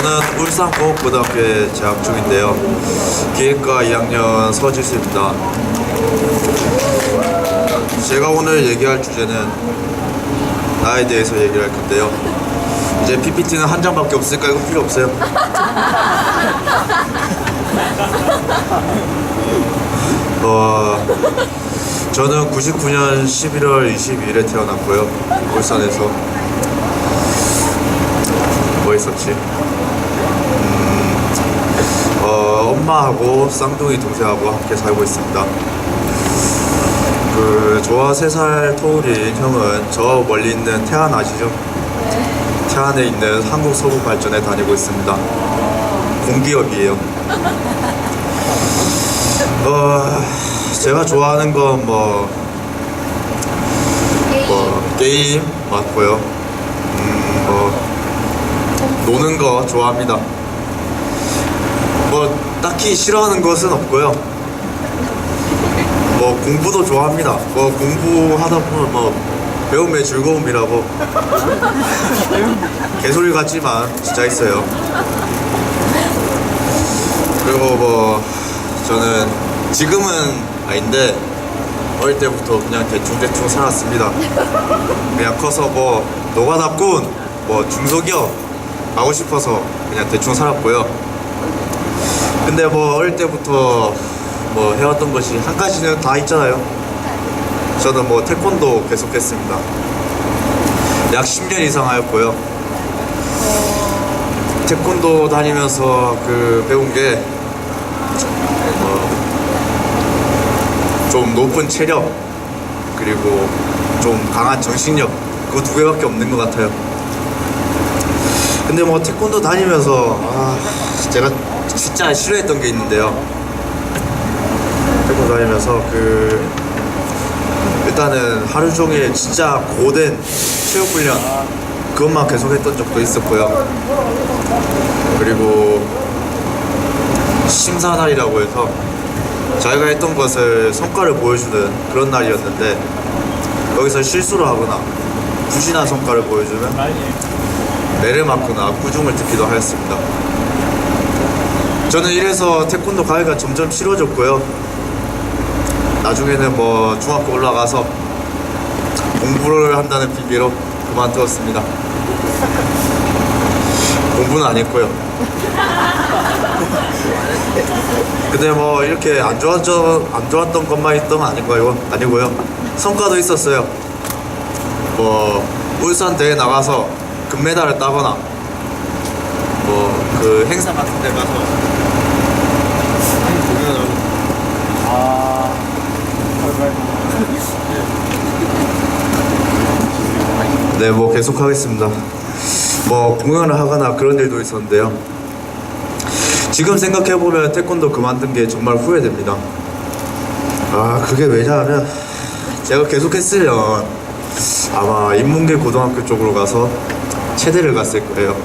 저는 울산공업고등학교에 재학 중인데요. 기획과 2학년 서지수입니다. 제가 오늘 얘기할 주제는 나에 대해서 얘기를 할 건데요. 이제 PPT는 한 장밖에 없으니까 이거 필요 없어요. 저는 99년 11월 22일에 태어났고요. 울산에서. 뭐 있었지? 엄마하고 쌍둥이 동생하고 함께 살고 있습니다. 저와 3살 터울인 형은 저 멀리 있는 태안 아시죠? 태안에 있는 한국서부발전에 다니고 있습니다. 공기업이에요. 제가 좋아하는 건 게임 맞고요. 노는 거 좋아합니다. 딱히 싫어하는 것은 없고요. 공부도 좋아합니다. 공부하다 보면 배움의 즐거움이라고 개소리 같지만 진짜 있어요. 그리고 저는 지금은 아닌데 어릴 때부터 그냥 대충 살았습니다. 그냥 커서 노가다꾼 중소기업 가고 싶어서 그냥 대충 살았고요. 근데 어릴 때부터 해왔던 것이 한 가지는 다 있잖아요. 저는 태권도 계속했습니다. 약 10년 이상 하였고요. 태권도 다니면서 배운 게 좀 높은 체력 그리고 좀 강한 정신력 그 2개밖에 없는 것 같아요. 근데 태권도 다니면서 제가 진짜 싫어했던 게 있는데요. 태권도 다니면서 일단은 하루 종일 진짜 고된 체육 훈련 그것만 계속 했던 적도 있었고요. 그리고 심사날이라고 해서 자기가 했던 것을 성과를 보여주는 그런 날이었는데 여기서 실수를 하거나 부진한 성과를 보여주면 매를 맞거나 꾸중을 듣기도 하였습니다. 저는 이래서 태권도 가기가 점점 싫어졌고요. 나중에는 중학교 올라가서 공부를 한다는 핑계로 그만두었습니다. 공부는 안 했고요. 근데 이렇게 안 좋았던 것만 있던 건 아니고요. 성과도 있었어요. 울산 대회 나가서 금메달을 따거나 행사 같은 데 가서 공연을 네, 계속 하겠습니다. 공연을 하거나 그런 일도 있었는데요. 지금 생각해보면 태권도 그만둔 게 정말 후회됩니다. 그게 왜냐하면 제가 계속 했으면 아마 인문계 고등학교 쪽으로 가서 체대를 갔을 거예요.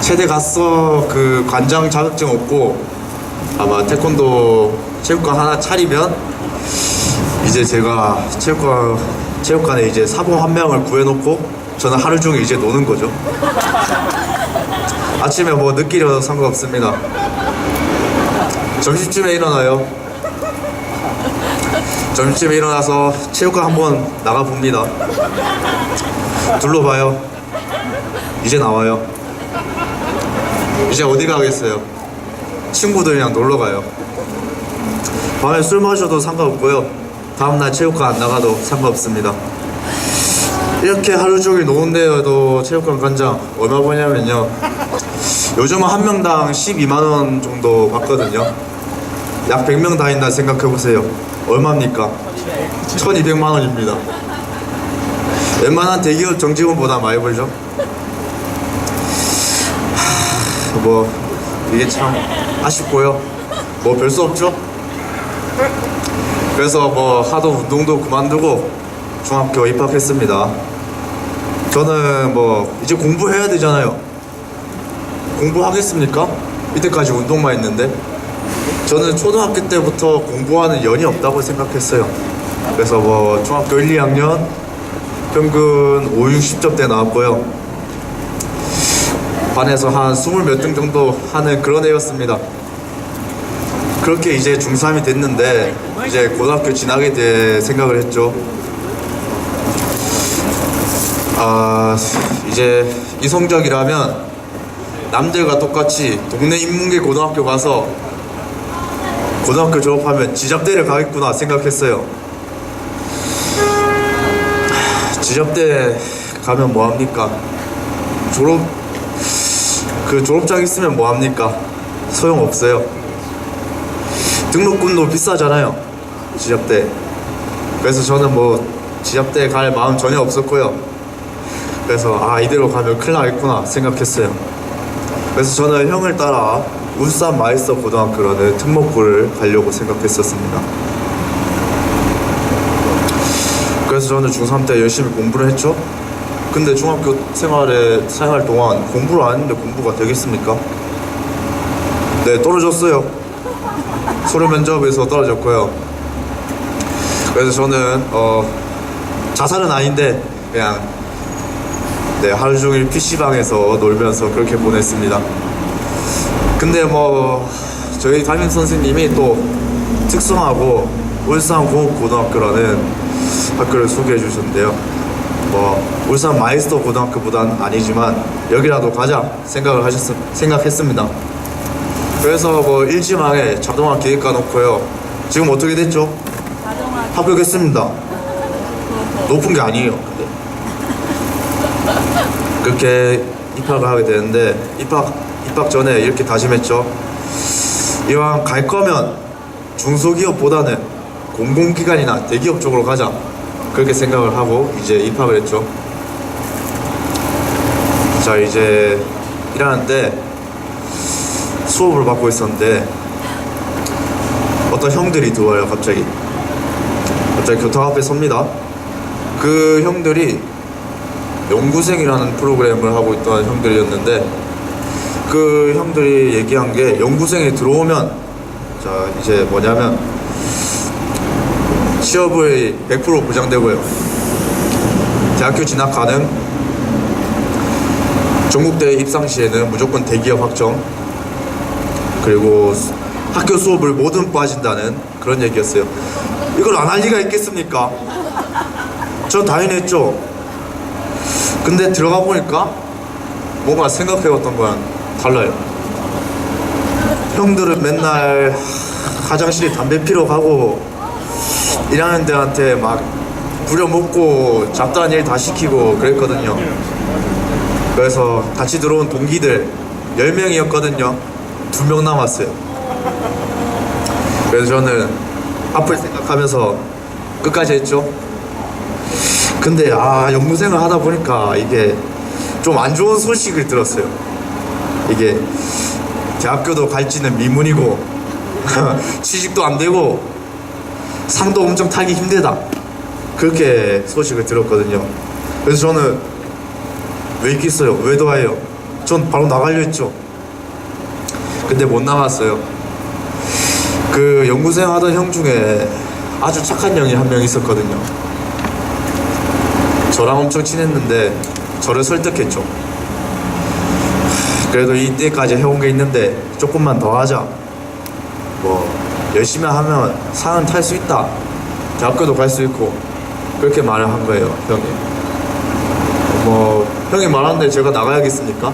체대 가서 관장 자격증 얻고 아마 태권도 체육관 하나 차리면 이제 제가 체육관에 이제 사범 1명을 구해놓고 저는 하루 종일 이제 노는 거죠. 아침에 늦게 일어나도 상관없습니다. 점심쯤에 일어나요. 점심쯤에 일어나서 체육관 한번 나가봅니다. 둘러봐요. 이제 나와요. 이제 어디 가겠어요? 친구들이랑 놀러가요. 밤에 술 마셔도 상관없고요. 다음날 체육관 안 나가도 상관없습니다. 이렇게 하루 종일 노는데도 체육관 관장 얼마 버냐면요, 요즘은 한 명당 12만원 정도 받거든요. 약 100명 다닌다 생각해보세요. 얼마입니까? 1200만원입니다. 웬만한 대기업 정직원보다 많이 벌죠. 이게 참 아쉽고요. 별 수 없죠. 그래서 하도 운동도 그만두고 중학교 입학했습니다. 저는 이제 공부해야 되잖아요. 공부하겠습니까? 이때까지 운동만 했는데. 저는 초등학교 때부터 공부하는 연이 없다고 생각했어요. 그래서 중학교 1, 2학년 평균 5, 60점대 나왔고요. 반에서 한 20몇 등 정도 하는 그런 애였습니다. 그렇게 이제 중3이 됐는데 이제 고등학교 지나게 될 생각을 했죠. 이제 이 성적이라면 남들과 똑같이 동네 인문계 고등학교 가서 고등학교 졸업하면 지잡대를 가겠구나 생각했어요. 지잡대 가면 뭐합니까? 졸업장 있으면 뭐합니까? 소용없어요. 등록금도 비싸잖아요, 지잡대. 그래서 저는 뭐 지잡대 갈 마음 전혀 없었고요. 그래서 이대로 가면 큰일 나겠구나 생각했어요. 그래서 저는 형을 따라 울산 마이스터 고등학교라는 특목고를 가려고 생각했었습니다. 그래서 저는 중3 때 열심히 공부를 했죠. 근데 중학교 생활 동안 공부를 안 했는데 공부가 되겠습니까? 네, 떨어졌어요. 서류 면접에서 떨어졌고요. 그래서 저는 자살은 아닌데 그냥 하루 종일 PC방에서 놀면서 그렇게 보냈습니다. 근데 뭐 저희 담임 선생님이 또 특성하고 울산공업고등학교라는 학교를 소개해 주셨는데요. 뭐 울산 마이스터 고등학교보단 아니지만 여기라도 가자 생각했습니다. 그래서 뭐 일지망에 자동화 기획과 놓고요. 지금 어떻게 됐죠? 합격했습니다. 높은 게 아니에요. 근데. 그렇게 입학을 하게 되는데 입학 전에 이렇게 다짐했죠. 이왕 갈 거면 중소기업보다는 공공기관이나 대기업 쪽으로 가자. 그렇게 생각을 하고 이제 입학을 했죠. 자, 이제 일하는데 수업을 받고 있었는데 어떤 형들이 들어와요. 갑자기 교탁 앞에 섭니다. 그 형들이 연구생이라는 프로그램을 하고 있던 형들이었는데 그 형들이 얘기한 게 연구생이 들어오면 자 이제 뭐냐면 취업을 100% 보장되고요. 대학교 진학 가능, 전국대 입상 시에는 무조건 대기업 확정, 그리고 학교 수업을 모두 빠진다는 그런 얘기였어요. 이걸 안 할 리가 있겠습니까? 전 당연히 했죠. 근데 들어가 보니까 뭔가 생각해왔던 거랑 달라요. 형들은 맨날 화장실에 담배 피러 가고 1학년들한테 막 부려먹고 잡다한 일 다 시키고 그랬거든요. 그래서 같이 들어온 동기들 10명이었거든요 2명 남았어요. 그래서 저는 앞을 생각하면서 끝까지 했죠. 근데 연구생을 하다 보니까 이게 좀 안 좋은 소식을 들었어요. 이게 대학교도 갈지는 미문이고 취직도 안 되고 상도 엄청 타기 힘들다, 그렇게 소식을 들었거든요. 그래서 저는 왜 있겠어요? 왜 도와요? 전 바로 나가려 했죠. 근데 못 나갔어요. 그 연구생 하던 형 중에 아주 착한 형이 한 명 있었거든요. 저랑 엄청 친했는데 저를 설득했죠. 그래도 이때까지 해온 게 있는데 조금만 더 하자, 뭐 열심히 하면 상은 탈 수 있다, 대학교도 갈 수 있고, 그렇게 말을 한 거예요. 형이 뭐 형이 말하는데 제가 나가야겠습니까?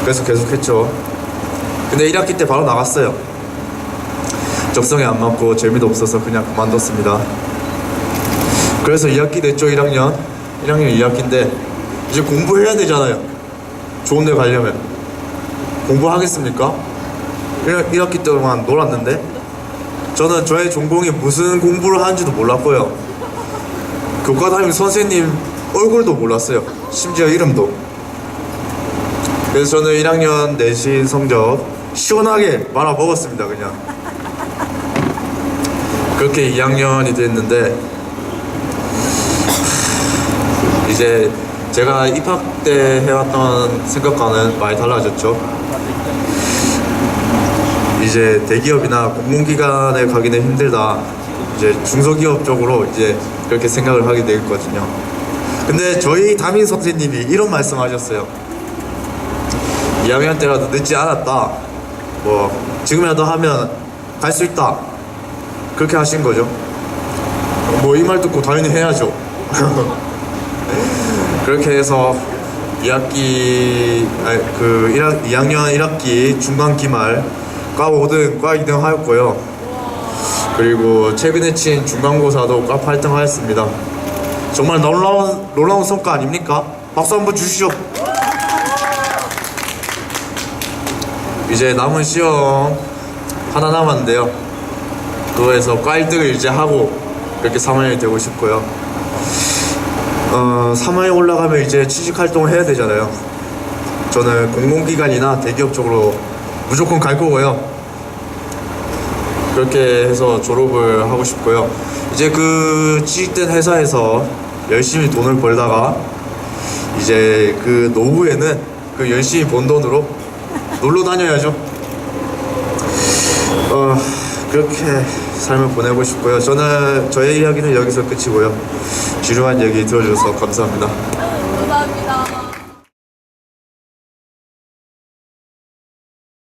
그래서 계속 했죠. 근데 1학기 때 바로 나갔어요. 적성에 안 맞고 재미도 없어서 그냥 그만뒀습니다. 그래서 2학기 됐죠. 1학년 2학기인데 이제 공부해야 되잖아요. 좋은 데 가려면 공부하겠습니까? 1학기 동안 놀았는데 저는 저의 전공이 무슨 공부를 하는지도 몰랐고요. 교과 담임 선생님 얼굴도 몰랐어요. 심지어 이름도. 그래서 저는 1학년 내신 성적 시원하게 말아먹었습니다. 그냥 그렇게 2학년이 됐는데 이제 제가 입학 때 해왔던 생각과는 많이 달라졌죠. 이제 대기업이나 공공기관에 가기는 힘들다, 이제 중소기업 쪽으로 이제 그렇게 생각을 하게 되거든요. 근데 저희 담임 선생님이 이런 말씀하셨어요. 2학년 때라도 늦지 않았다. 뭐 지금이라도 하면 갈 수 있다. 그렇게 하신 거죠. 뭐 이 말 듣고 당연히 해야죠. 그렇게 해서 2학년 1학기 중간 기말 과 5등, 과 2등 하였고요. 그리고 최근에 친 중간고사도 과 8등 하였습니다. 정말 놀라운 성과 아닙니까? 박수 한번 주시죠. 이제 남은 시험 하나 남았는데요. 그거에서 과 1등을 이제 하고 그렇게 3학년이 되고 싶고요. 3학년 올라가면 이제 취직활동을 해야 되잖아요. 저는 공공기관이나 대기업 쪽으로 무조건 갈 거고요. 그렇게 해서 졸업을 하고 싶고요. 이제 그 취직된 회사에서 열심히 돈을 벌다가 이제 그 노후에는 그 열심히 번 돈으로 놀러 다녀야죠. 그렇게 삶을 보내고 싶고요. 저의 이야기는 여기서 끝이고요. 지루한 얘기 들어주셔서 감사합니다. 감사합니다.